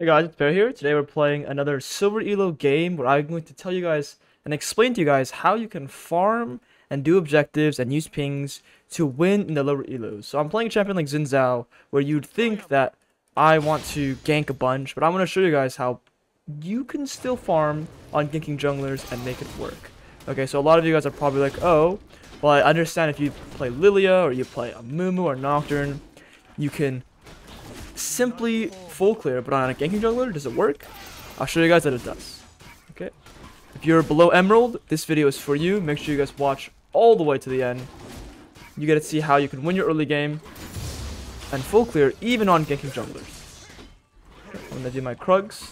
Hey guys, it's Bear here. Today we're playing another Silver Elo game where I'm going to tell you guys and explain to you guys how you can farm and do objectives and use pings to win in the lower Elos. So I'm playing a champion like Xin Zhao where you'd think that I want to gank a bunch, but I'm going to show you guys how you can still farm on ganking junglers and make it work. Okay, so a lot of you guys are probably like, oh, well I understand if you play Lilia or you play a Mumu or Nocturne, you can simply full clear, but on a ganking jungler, does it work? I'll show you guys that it does. Okay. If you're below Emerald, this video is for you. Make sure you guys watch all the way to the end. You get to see how you can win your early game and full clear even on ganking junglers. Okay, I'm gonna do my Krugs,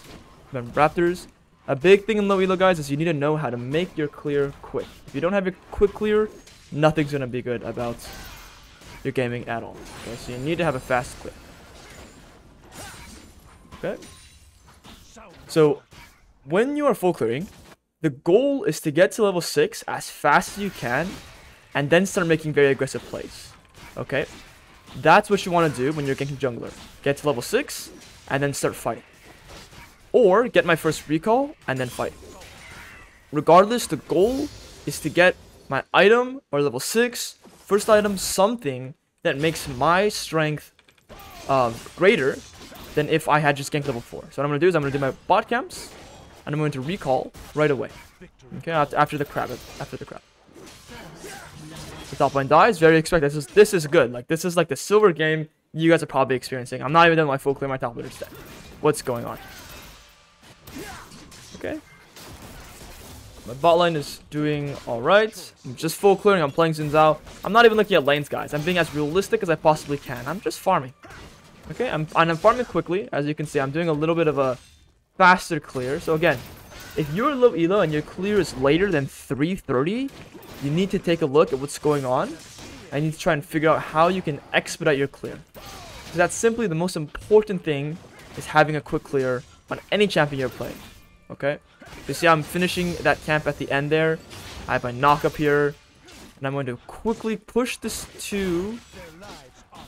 then Raptors. A big thing in low elo, guys, is you need to know how to make your clear quick. If you don't have your quick clear, nothing's gonna be good about your gaming at all. Okay, so you need to have a fast clear. Okay, so when you are full clearing, the goal is to get to level 6 as fast as you can and then start making very aggressive plays. Okay, that's what you want to do when you're ganking jungler. Get to level 6 and then start fighting, or get my first recall and then fight. Regardless, the goal is to get my item or level 6 first item, something that makes my strength greater than if I had just ganked level 4. So what I'm going to do is I'm going to do my bot camps, and I'm going to recall right away. Okay, after the crab. The top lane dies, very expected. This is good. Like, this is like the silver game you guys are probably experiencing. I'm not even done my full clear, my top laner's dead. What's going on? Okay. My bot lane is doing alright. I'm just full clearing. I'm playing Xin Zhao. I'm not even looking at lanes, guys. I'm being as realistic as I possibly can. I'm just farming. Okay, I'm farming quickly. As you can see, I'm doing a little bit of a faster clear. So again, if you're low elo and your clear is later than 3:30, you need to take a look at what's going on. I need to try and figure out how you can expedite your clear. So that's simply the most important thing, is having a quick clear on any champion you're playing. Okay, you see I'm finishing that camp at the end there. I have my knock up here, and I'm going to quickly push this to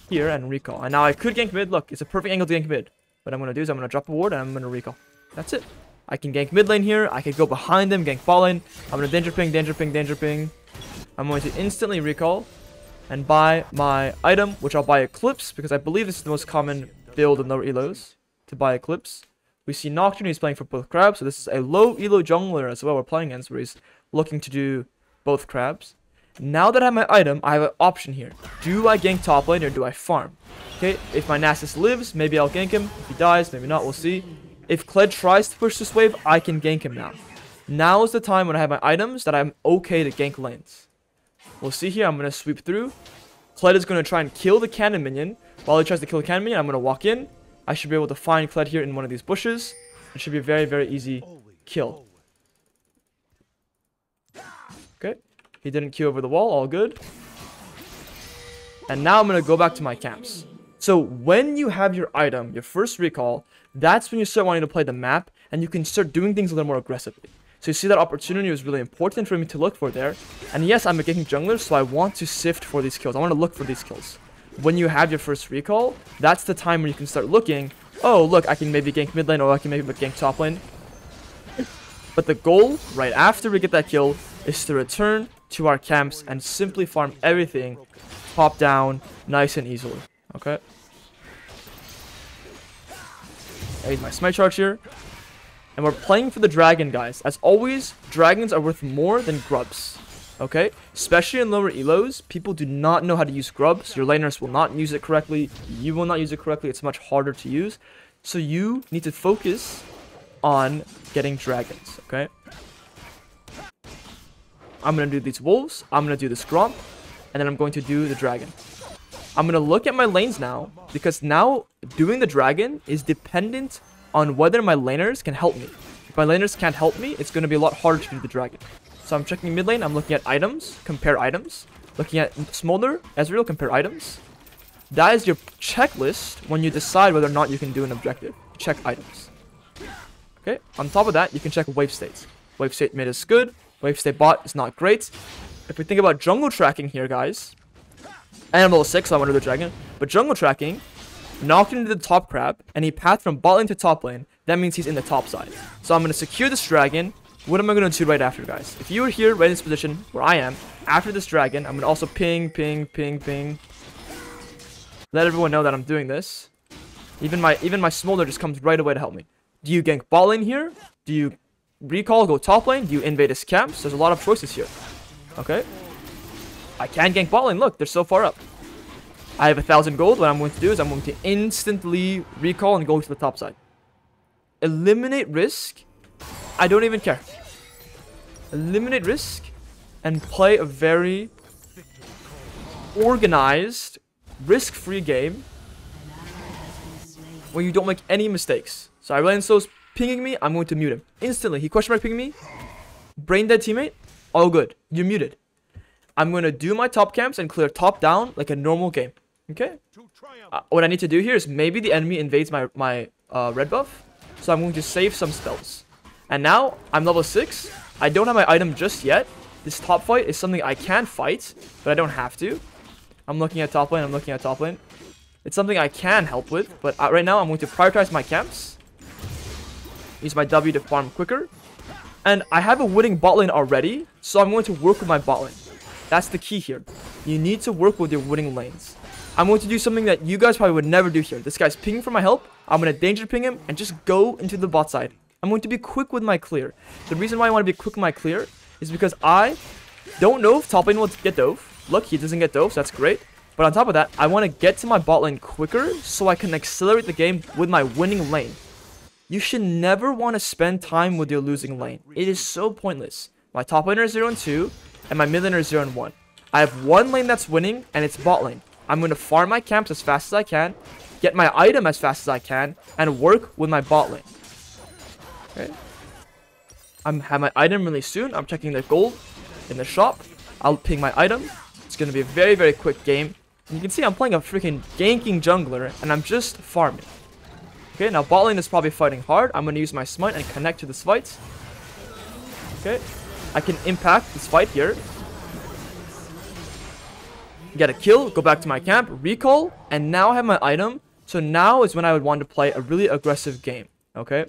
here and recall. And now I could gank mid. Look, it's a perfect angle to gank mid. What I'm going to do is I'm going to drop a ward and I'm going to recall. That's it. I can gank mid lane here. I can go behind them, gank bot lane. I'm going to danger ping, danger ping, danger ping. I'm going to instantly recall and buy my item, which I'll buy Eclipse, because I believe this is the most common build in lower elos, to buy Eclipse. We see Nocturne, he's playing for both crabs. So this is a low elo jungler as well we're playing against, where he's looking to do both crabs. Now that I have my item, I have an option here. Do I gank top lane or do I farm? Okay, if my Nasus lives, maybe I'll gank him. If he dies, maybe not, we'll see. If Kled tries to push this wave, I can gank him now. Now is the time when I have my items that I'm okay to gank lanes. We'll see here, I'm going to sweep through. Kled is going to try and kill the cannon minion. While he tries to kill the cannon minion, I'm going to walk in. I should be able to find Kled here in one of these bushes. It should be a very, very easy kill. Okay. He didn't queue over the wall, all good. And now I'm going to go back to my camps. So when you have your item, your first recall, that's when you start wanting to play the map, and you can start doing things a little more aggressively. So you see that opportunity was really important for me to look for there. And yes, I'm a ganking jungler, so I want to sift for these kills. I want to look for these kills. When you have your first recall, that's the time where you can start looking, oh, look, I can maybe gank mid lane, or I can maybe gank top lane. But the goal, right after we get that kill, is to return to our camps and simply farm everything top down nice and easily. Okay, I use my smite charge here, and we're playing for the dragon, guys. As always, dragons are worth more than grubs. Okay, especially in lower elos, people do not know how to use grubs. Your laners will not use it correctly, you will not use it correctly. It's much harder to use, so you need to focus on getting dragons. Okay, I'm going to do these wolves, I'm going to do this gromp, and then I'm going to do the dragon. I'm going to look at my lanes now, because now doing the dragon is dependent on whether my laners can help me. If my laners can't help me, it's going to be a lot harder to do the dragon. So I'm checking mid lane, I'm looking at items, compare items. Looking at Smolder, Ezreal, compare items. That is your checklist when you decide whether or not you can do an objective. Check items. Okay, on top of that, you can check wave states. Wave state mid is good. Wave state bot is not great. If we think about jungle tracking here, guys, and I'm level 6, so I want to do the dragon. But jungle tracking, Nocturne into the top crab, and he pathed from bot lane to top lane. That means he's in the top side. So I'm going to secure this dragon. What am I going to do right after, guys? If you were here, right in this position, where I am, after this dragon, I'm going to also ping. Let everyone know that I'm doing this. Even my smolder just comes right away to help me. Do you gank bot lane here? Do you recall, go top lane? Do you invade his camps? There's a lot of choices here. Okay. I can gank bot lane. Look, they're so far up. I have 1,000 gold. What I'm going to do is I'm going to instantly recall and go to the top side. Eliminate risk. I don't even care. Eliminate risk and play a very organized, risk-free game where you don't make any mistakes. So Irelanso's pinging me. I'm going to mute him instantly. He question mark pinging me. Brain dead teammate. All good. You're muted. I'm going to do my top camps and clear top down like a normal game. Okay. What I need to do here is maybe the enemy invades my red buff. So I'm going to save some spells. And now I'm level 6. I don't have my item just yet. This top fight is something I can fight, but I don't have to. I'm looking at top lane. It's something I can help with, but right now I'm going to prioritize my camps. Use my W to farm quicker. And I have a winning bot lane already, so I'm going to work with my bot lane. That's the key here. You need to work with your winning lanes. I'm going to do something that you guys probably would never do here. This guy's pinging for my help. I'm going to danger ping him and just go into the bot side. I'm going to be quick with my clear. The reason why I want to be quick with my clear is because I don't know if top lane will get dove. Look, he doesn't get dove, so that's great. But on top of that, I want to get to my bot lane quicker so I can accelerate the game with my winning lane. You should never want to spend time with your losing lane. It is so pointless. My top laner is 0 and 2, and my mid laner is 0 and 1. I have one lane that's winning, and it's bot lane. I'm going to farm my camps as fast as I can, get my item as fast as I can, and work with my bot lane. Okay. I have my item really soon. I'm checking the gold in the shop. I'll ping my item. It's going to be a very, very quick game. And you can see I'm playing a freaking ganking jungler, and I'm just farming. Okay, now bot lane is probably fighting hard. I'm going to use my smite and connect to this fight. Okay, I can impact this fight here. Get a kill, go back to my camp, recall, and now I have my item. So now is when I would want to play a really aggressive game. Okay.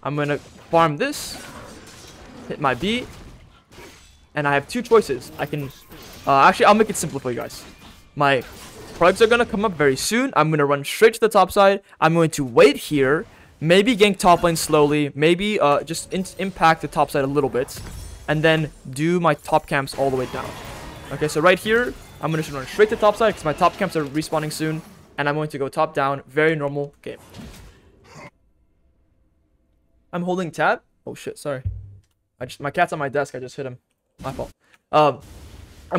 I'm going to farm this, hit my B, and I have two choices. I can, actually, I'll make it simple for you guys. My products are going to come up very soon. I'm going to run straight to the top side. I'm going to wait here, maybe gank top lane slowly, maybe just impact the top side a little bit, and then do my top camps all the way down. Okay, so right here, I'm going to run straight to top side because my top camps are respawning soon, and I'm going to go top down. Very normal game. I'm holding tab. Oh shit, sorry. My cat's on my desk. I just hit him. My fault. I'm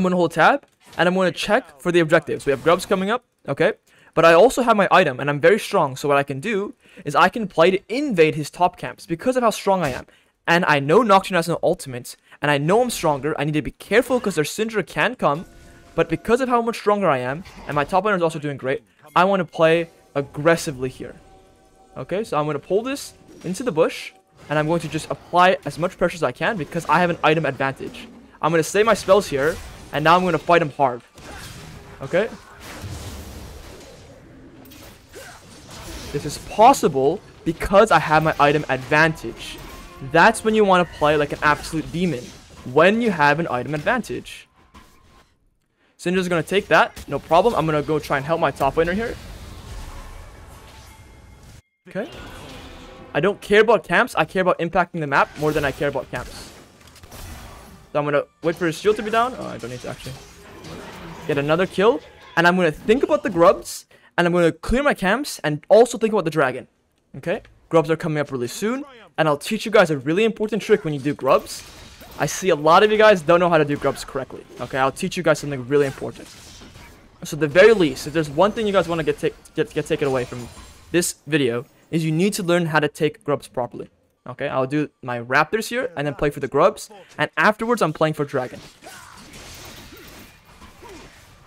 gonna hold tab and I'm gonna check for the objectives. We have grubs coming up, okay? But I also have my item and I'm very strong. So what I can do is I can play to invade his top camps because of how strong I am. And I know Nocturne has no ultimate, and I know I'm stronger. I need to be careful because their Syndra can come. But because of how much stronger I am, and my top laner is also doing great, I want to play aggressively here. Okay, so I'm going to pull this into the bush, and I'm going to just apply as much pressure as I can because I have an item advantage. I'm going to save my spells here, and now I'm going to fight him hard. Okay? This is possible because I have my item advantage. That's when you want to play like an absolute demon. When you have an item advantage. Syndra's going to take that. No problem. I'm going to go try and help my top laner here. Okay. I don't care about camps. I care about impacting the map more than I care about camps. So I'm going to wait for his shield to be down. Oh, I don't need to actually. Get another kill. And I'm going to think about the grubs. And I'm going to clear my camps and also think about the dragon. Okay? Grubs are coming up really soon. And I'll teach you guys a really important trick when you do grubs. I see a lot of you guys don't know how to do grubs correctly. Okay? I'll teach you guys something really important. So at the very least, if there's one thing you guys want to get taken away from this video, is you need to learn how to take grubs properly. Okay? I'll do my raptors here and then play for the grubs. And afterwards, I'm playing for dragon.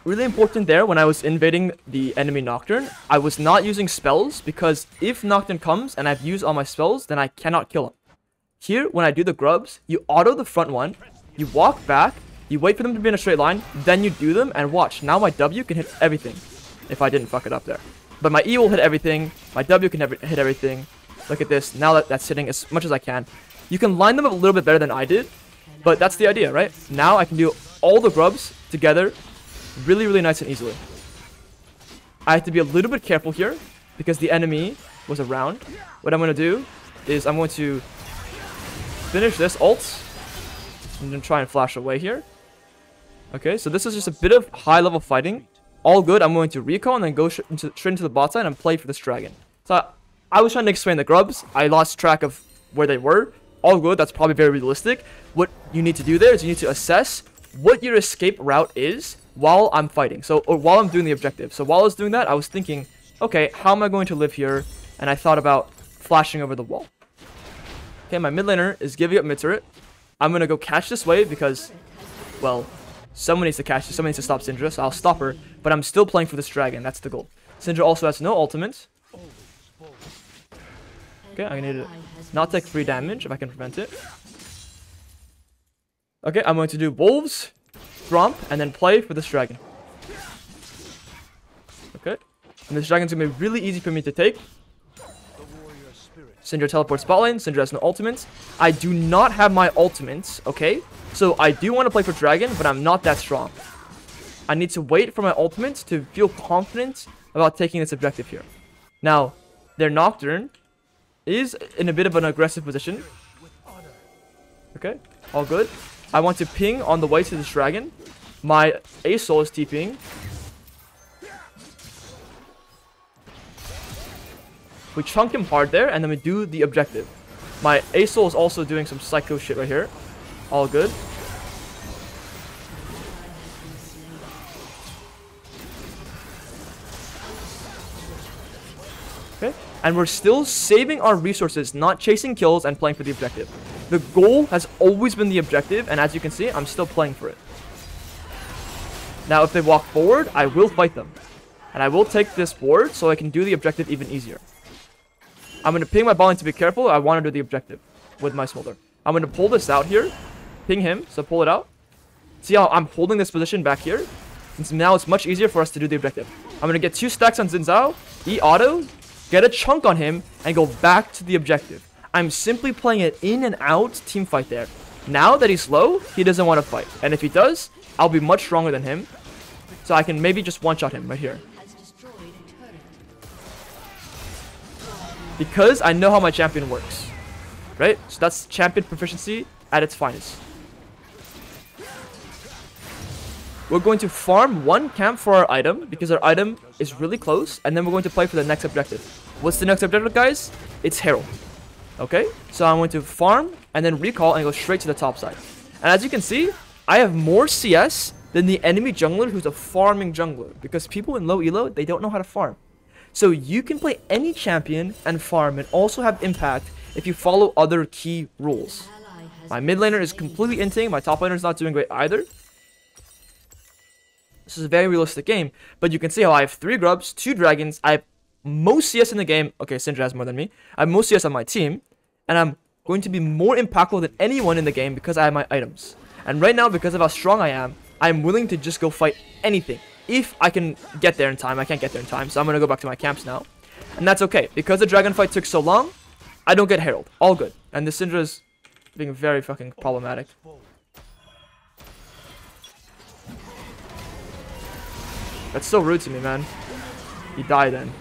Really important there, when I was invading the enemy Nocturne, I was not using spells, because if Nocturne comes and I've used all my spells, then I cannot kill him. Here, when I do the grubs, you auto the front one, you walk back, you wait for them to be in a straight line, then you do them, and watch, now my W can hit everything. if I didn't fuck it up there. But my E will hit everything. My W can hit everything. Look at this. Now that that's hitting as much as I can. You can line them up a little bit better than I did. But that's the idea, right? Now I can do all the grubs together really, really nice and easily. I have to be a little bit careful here because the enemy was around. What I'm going to do is I'm going to finish this ult. I'm going to try and flash away here. Okay, so this is just a bit of high-level fighting. All good. I'm going to recall and then go straight into the bot side and play for this dragon. So I was trying to explain the grubs. I lost track of where they were. All good. That's probably very realistic. What you need to do there is you need to assess what your escape route is while I'm fighting. Or while I'm doing the objective. So while I was doing that, I was thinking, okay, how am I going to live here? And I thought about flashing over the wall. Okay, my mid laner is giving up mid turret. I'm going to go catch this wave because, well, someone needs to catch this. Someone needs to stop Xin Zhao, so I'll stop her. But I'm still playing for this dragon. That's the goal. Xin Zhao also has no ultimate. Okay, I need to not take 3 damage if I can prevent it. Okay, I'm going to do Wolves, Thromp, and then play for this dragon. Okay, and this dragon's going to be really easy for me to take. Xin Zhao teleports bot lane. Xin Zhao has no ultimates. I do not have my ultimates, okay? So I do want to play for dragon, but I'm not that strong. I need to wait for my ultimates to feel confident about taking this objective here. Now, their Nocturne is in a bit of an aggressive position. Okay, all good. I want to ping on the way to this dragon. My Ace-Soul is TPing. We chunk him hard there, and then we do the objective. My Ace-Soul is also doing some psycho shit right here. All good. Okay, and we're still saving our resources, not chasing kills and playing for the objective. The goal has always been the objective, and as you can see, I'm still playing for it. Now, if they walk forward, I will fight them. And I will take this board so I can do the objective even easier. I'm going to ping my bot lane to be careful. I want to do the objective with my smolder. I'm going to pull this out here. Ping him, so pull it out. See how I'm holding this position back here? And so now it's much easier for us to do the objective. I'm going to get 2 stacks on Xin Zhao, E-auto, get a chunk on him, and go back to the objective. I'm simply playing it in and out team fight there. Now that he's low, he doesn't want to fight. And if he does, I'll be much stronger than him. So I can maybe just one-shot him right here. Because I know how my champion works. Right? So that's champion proficiency at its finest. We're going to farm 1 camp for our item because our item is really close. And then we're going to play for the next objective. What's the next objective, guys? It's Herald. Okay? So I'm going to farm and then recall and go straight to the top side. And as you can see, I have more CS than the enemy jungler who's a farming jungler. Because people in low elo, they don't know how to farm. So you can play any champion and farm and also have impact if you follow other key rules. My mid laner is completely inting. My top laner is not doing great either. This is a very realistic game. But you can see how I have 3 grubs, 2 dragons. I have most CS in the game. Okay, Xin Zhao has more than me. I have most CS on my team. And I'm going to be more impactful than anyone in the game because I have my items. And right now, because of how strong I am, I'm willing to just go fight anything. If I can get there in time. I can't get there in time, so I'm going to go back to my camps now. And that's okay. Because the dragon fight took so long, I don't get Herald. All good. And the Syndra is being very fucking problematic. That's so rude to me, man. He died then.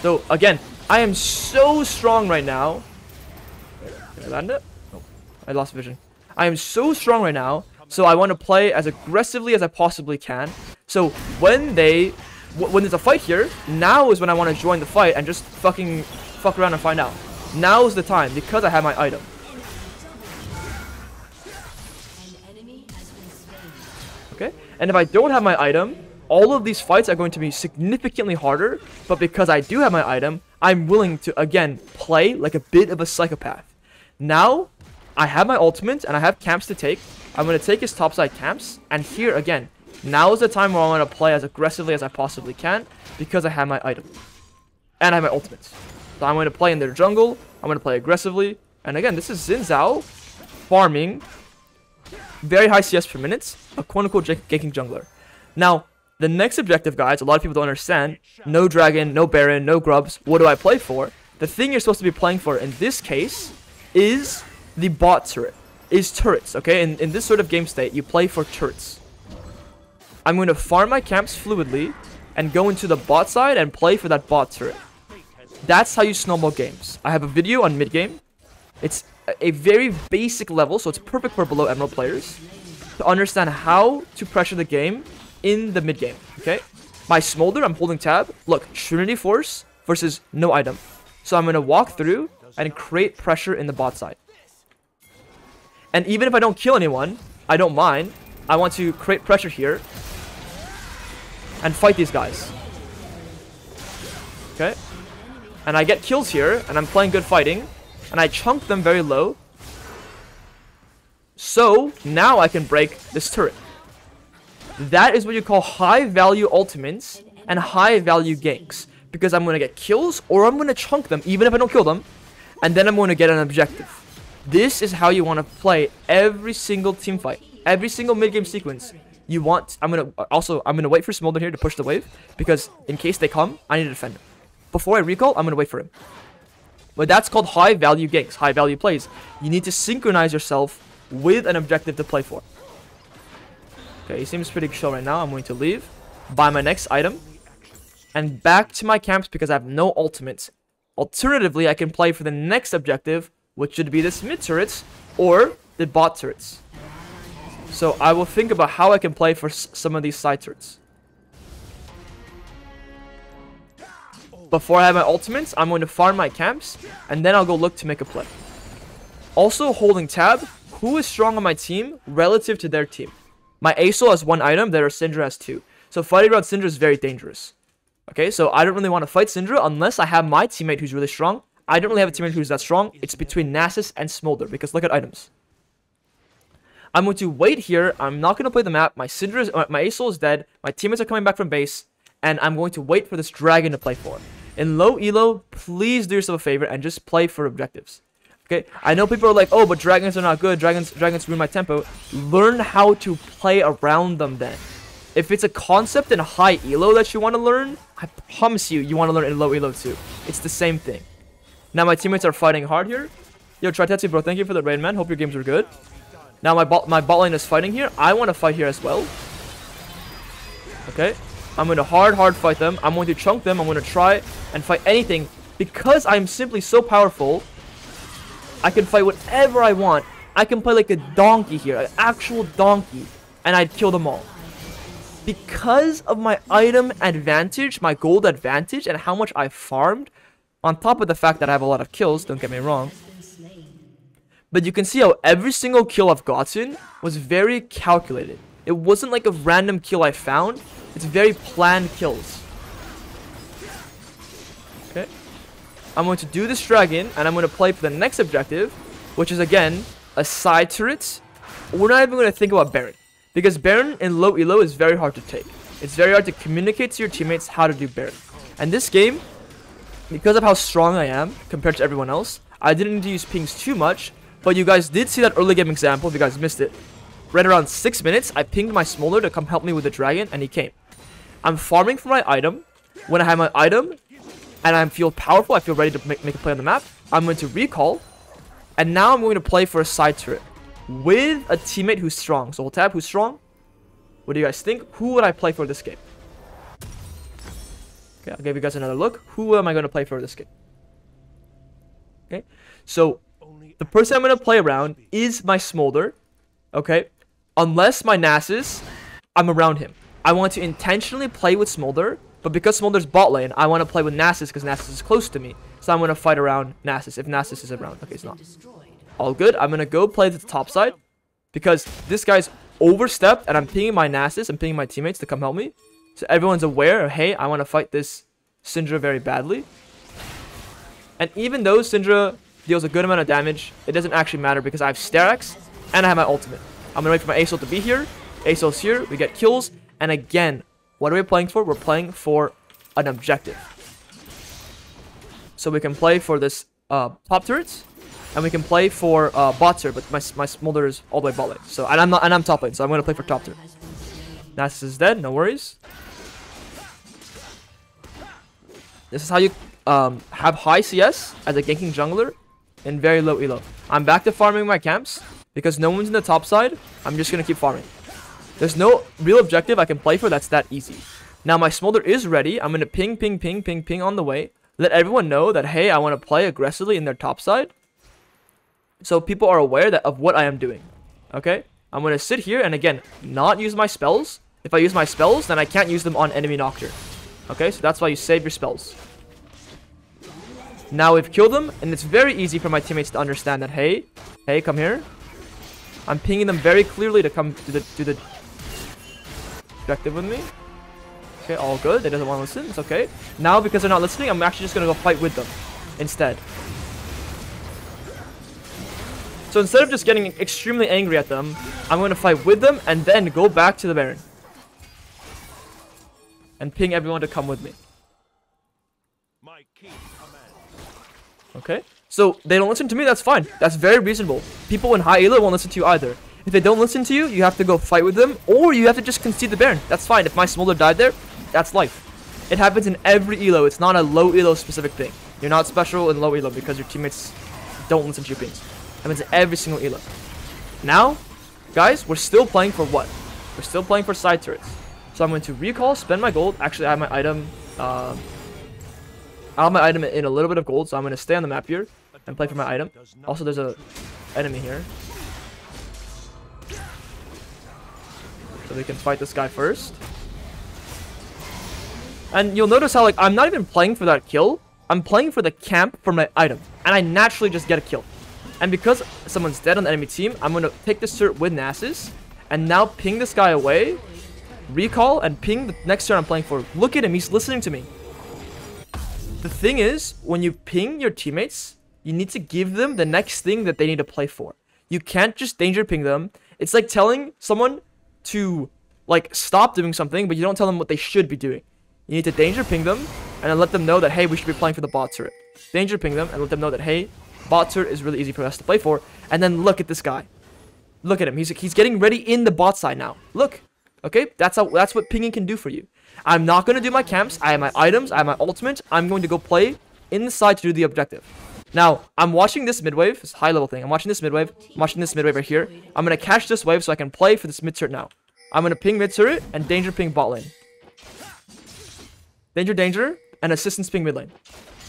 So, again, I am so strong right now. Can I land it? Oh, I lost vision. I am so strong right now, so I want to play as aggressively as I possibly can. So when there's a fight here, now is when I want to join the fight and just fuck around and find out. Now is the time because I have my item. Okay, and if I don't have my item, all of these fights are going to be significantly harder. But because I do have my item, I'm willing to again play like a bit of a psychopath. Now I have my ultimate and I have camps to take. I'm going to take his topside camps, and here again, now is the time where I want to play as aggressively as I possibly can because I have my item. And I have my ultimates. So I'm going to play in their jungle, I'm going to play aggressively, and again, this is Xin Zhao farming very high CS per minute, a quote-unquote Ganking Jungler. Now, the next objective, guys, a lot of people don't understand. No dragon, no baron, no grubs. What do I play for? The thing you're supposed to be playing for in this case is the bot turret. Is turrets, okay? In this sort of game state, you play for turrets. I'm going to farm my camps fluidly and go into the bot side and play for that bot turret. That's how you snowball games. I have a video on mid-game. It's a very basic level, so it's perfect for below emerald players to understand how to pressure the game in the mid-game, okay? My smolder, I'm holding tab. Look, Trinity Force versus no item. So I'm going to walk through and create pressure in the bot side. And even if I don't kill anyone, I don't mind. I want to create pressure here and fight these guys. Okay? And I get kills here, and I'm playing good fighting, and I chunk them very low. So, now I can break this turret. That is what you call high-value ultimates and high-value ganks. Because I'm going to get kills, or I'm going to chunk them, even if I don't kill them. And then I'm going to get an objective. This is how you want to play every single team fight. Every single mid-game sequence. You want... I'm going to wait for Smolder here to push the wave. Because in case they come, I need to defend him. Before I recall, I'm going to wait for him. But that's called high-value ganks, high-value plays. You need to synchronize yourself with an objective to play for. Okay, he seems pretty chill right now. I'm going to leave, buy my next item, and back to my camps because I have no ultimates. Alternatively, I can play for the next objective, which should be this mid turrets or the bot turrets. So I will think about how I can play for some of these side turrets. Before I have my ultimates, I'm going to farm my camps, and then I'll go look to make a play. Also holding tab, who is strong on my team relative to their team? My Aesol has 1 item, their Syndra has 2. So fighting around Syndra is very dangerous. Okay, so I don't really want to fight Syndra unless I have my teammate who's really strong. I don't really have a teammate who's that strong. It's between Nasus and Smolder, because look at items. I'm going to wait here. I'm not going to play the map. My Aesol is dead. My teammates are coming back from base. And I'm going to wait for this dragon to play for. In low elo, please do yourself a favor and just play for objectives. Okay, I know people are like, oh, but dragons are not good. Dragons ruin my tempo. Learn how to play around them then. If it's a concept in high elo that you want to learn, I promise you want to learn in low elo too. It's the same thing. Now my teammates are fighting hard here. Yo, Tritetsu, bro, thank you for the raid, man. Hope your games were good. Now my bot lane is fighting here. I want to fight here as well. Okay. I'm going to hard fight them. I'm going to chunk them. I'm going to try and fight anything. Because I'm simply so powerful, I can fight whatever I want. I can play like a donkey here. An actual donkey. And I'd kill them all. Because of my item advantage, my gold advantage, and how much I farmed, on top of the fact that I have a lot of kills, don't get me wrong. But you can see how every single kill I've gotten was very calculated. It wasn't like a random kill I found. It's very planned kills. Okay. I'm going to do this dragon, and I'm going to play for the next objective, which is, again, a side turret. We're not even going to think about Baron. Because Baron in low elo is very hard to take. It's very hard to communicate to your teammates how to do Baron. And this game, because of how strong I am compared to everyone else, I didn't need to use pings too much. But you guys did see that early game example, if you guys missed it. Right around 6 minutes, I pinged my Smolder to come help me with the dragon, and he came. I'm farming for my item. When I have my item, and I feel powerful, I feel ready to make a play on the map, I'm going to recall. And now I'm going to play for a side turret. With a teammate who's strong. So we'll tab who's strong. What do you guys think? Who would I play for this game? Okay, I'll give you guys another look. Who am I going to play for this game? Okay, so the person I'm going to play around is my Smolder. Okay, unless my Nasus, I'm around him. I want to intentionally play with Smolder, but because Smolder's bot lane, I want to play with Nasus because Nasus is close to me. So I'm going to fight around Nasus if Nasus is around. Okay, it's not. All good. I'm going to go play to the top side because this guy's overstepped and I'm pinging my Nasus and pinging my teammates to come help me. So everyone's aware of, hey, I want to fight this Syndra very badly. And even though Syndra deals a good amount of damage, it doesn't actually matter because I have Sterax and I have my ultimate. I'm going to wait for my Aesol to be here. Aesol's here. We get kills. And again, what are we playing for? We're playing for an objective. So we can play for this top turrets. And we can play for bot turret, but my Smolder is all the way bot lane. So, and I'm top lane, so I'm going to play for top turret. Nasus is dead, no worries. This is how you have high CS as a ganking jungler and very low elo. I'm back to farming my camps because no one's in the top side. I'm just gonna keep farming. There's no real objective I can play for that's that easy. Now my smolder is ready. I'm gonna ping on the way. Let everyone know that, hey, I want to play aggressively in their top side. So people are aware of what I am doing. Okay? I'm gonna sit here and again, not use my spells. If I use my spells, then I can't use them on enemy Nocturne. Okay? So that's why you save your spells. Now we've killed them, and it's very easy for my teammates to understand that, hey, come here. I'm pinging them very clearly to come to the objective with me. Okay, all good. They doesn't want to listen. It's okay. Now, because they're not listening, I'm actually just going to go fight with them instead. So instead of just getting extremely angry at them, I'm going to fight with them and then go back to the Baron. And ping everyone to come with me. Okay? So they don't listen to me, that's fine. That's very reasonable. People in high elo won't listen to you either. If they don't listen to you, you have to go fight with them, or you have to just concede the Baron. That's fine. If my smolder died there, that's life. It happens in every elo. It's not a low elo specific thing. You're not special in low elo because your teammates don't listen to your pings. It happens in every single elo. Now, guys, we're still playing for what? We're still playing for side turrets. So I'm going to recall, spend my gold. Actually, I have my item. I have my item in a little bit of gold, so I'm going to stay on the map here and play for my item. Also, there's a enemy here. So we can fight this guy first. And you'll notice how, like, I'm not even playing for that kill. I'm playing for the camp for my item. And I naturally just get a kill. And because someone's dead on the enemy team, I'm going to take this turret with Nasus. And now ping this guy away. Recall and ping the next turret I'm playing for. Look at him. He's listening to me. The thing is, when you ping your teammates, you need to give them the next thing that they need to play for. You can't just danger ping them. It's like telling someone to, like, stop doing something, but you don't tell them what they should be doing. You need to danger ping them and then let them know that, hey, we should be playing for the bot turret. Danger ping them and let them know that, hey, bot turret is really easy for us to play for. And then look at this guy. Look at him. He's getting ready in the bot side now. Look. Okay? That's what pinging can do for you. I'm not going to do my camps. I have my items. I have my ultimate. I'm going to go play inside to do the objective. Now, I'm watching this mid wave. It's a high level thing. I'm watching this mid wave. I'm watching this mid wave right here. I'm going to catch this wave so I can play for this mid turret now. I'm going to ping mid turret and danger ping bot lane. Danger, and assistance ping mid lane.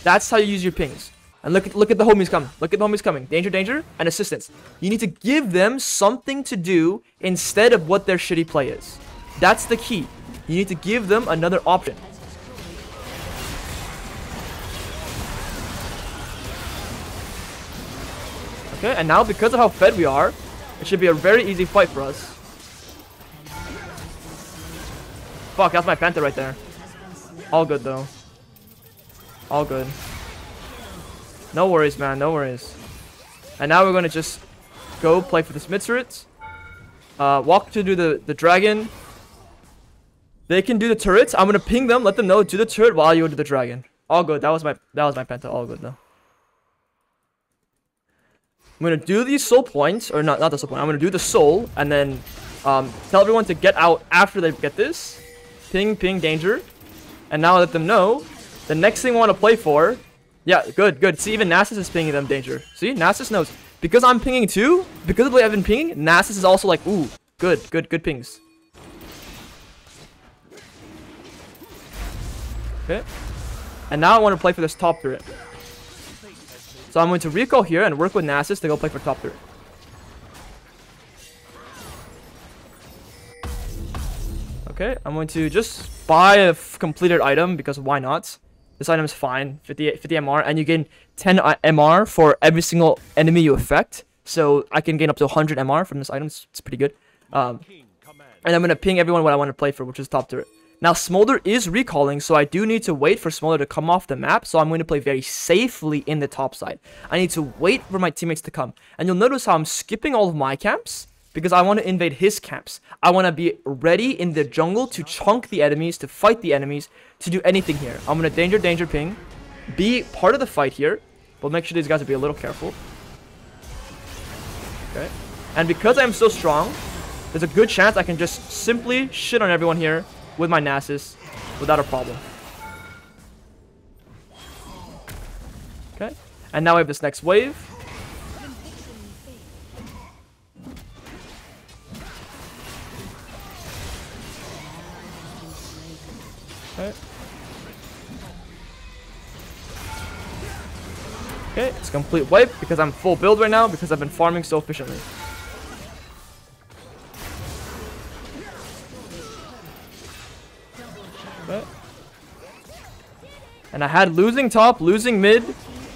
That's how you use your pings. And look at the homies coming. Look at the homies coming. Danger, and assistance. You need to give them something to do instead of what their shitty play is. That's the key. You need to give them another option. Okay, and now because of how fed we are, it should be a very easy fight for us. Fuck, that's my Panther right there. All good, though. All good. No worries, man. No worries. And now we're going to just go play for this mid turret. Walk to do the dragon. They can do the turrets. I'm going to ping them. Let them know. Do the turret while you do the dragon. All good. That was my Penta. All good, though. I'm going to do these soul points. Or not the soul point. I'm going to do the soul. And then tell everyone to get out after they get this. Ping, danger. And now let them know the next thing we want to play for. Yeah, good. See, even Nasus is pinging them danger. See, Nasus knows. Because I'm pinging too, because of the way I've been pinging, Nasus is also like, ooh, good pings. Okay. And now I want to play for this top turret. So I'm going to recall here and work with Nasus to go play for top turret. Okay, I'm going to just buy a completed item because why not? This item is fine, 50 MR, and you gain 10 MR for every single enemy you affect. So I can gain up to 100 MR from this item. It's pretty good. And I'm going to ping everyone what I want to play for, which is top turret. Now, Smolder is recalling, so I do need to wait for Smolder to come off the map. So I'm going to play very safely in the top side. I need to wait for my teammates to come. And you'll notice how I'm skipping all of my camps because I want to invade his camps. I want to be ready in the jungle to chunk the enemies, to fight the enemies, to do anything here. I'm going to danger ping, be part of the fight here, but make sure these guys will be a little careful. Okay. And because I'm so strong, there's a good chance I can just simply shit on everyone here with my Nasus without a problem. Okay. And now we have this next wave. Okay. Okay, it's a complete wipe because I'm full build right now because I've been farming so efficiently. Okay. And I had losing top, losing mid,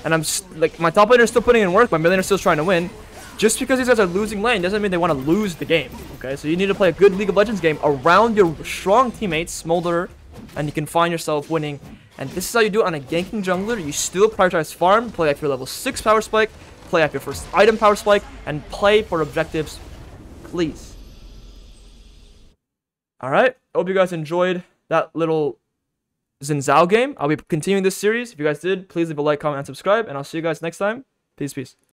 and I'm like, my top laner is still putting in work, my mid laner is still trying to win. Just because these guys are losing lane doesn't mean they want to lose the game. Okay, so you need to play a good League of Legends game around your strong teammates, Smolder, and you can find yourself winning. And this is how you do it on a ganking jungler. You still prioritize farm, play up your level 6 power spike, play up your first item power spike, and play for objectives, please. Alright, hope you guys enjoyed that little Xin Zhao game. I'll be continuing this series. If you guys did, please leave a like, comment, and subscribe, and I'll see you guys next time. Peace, peace.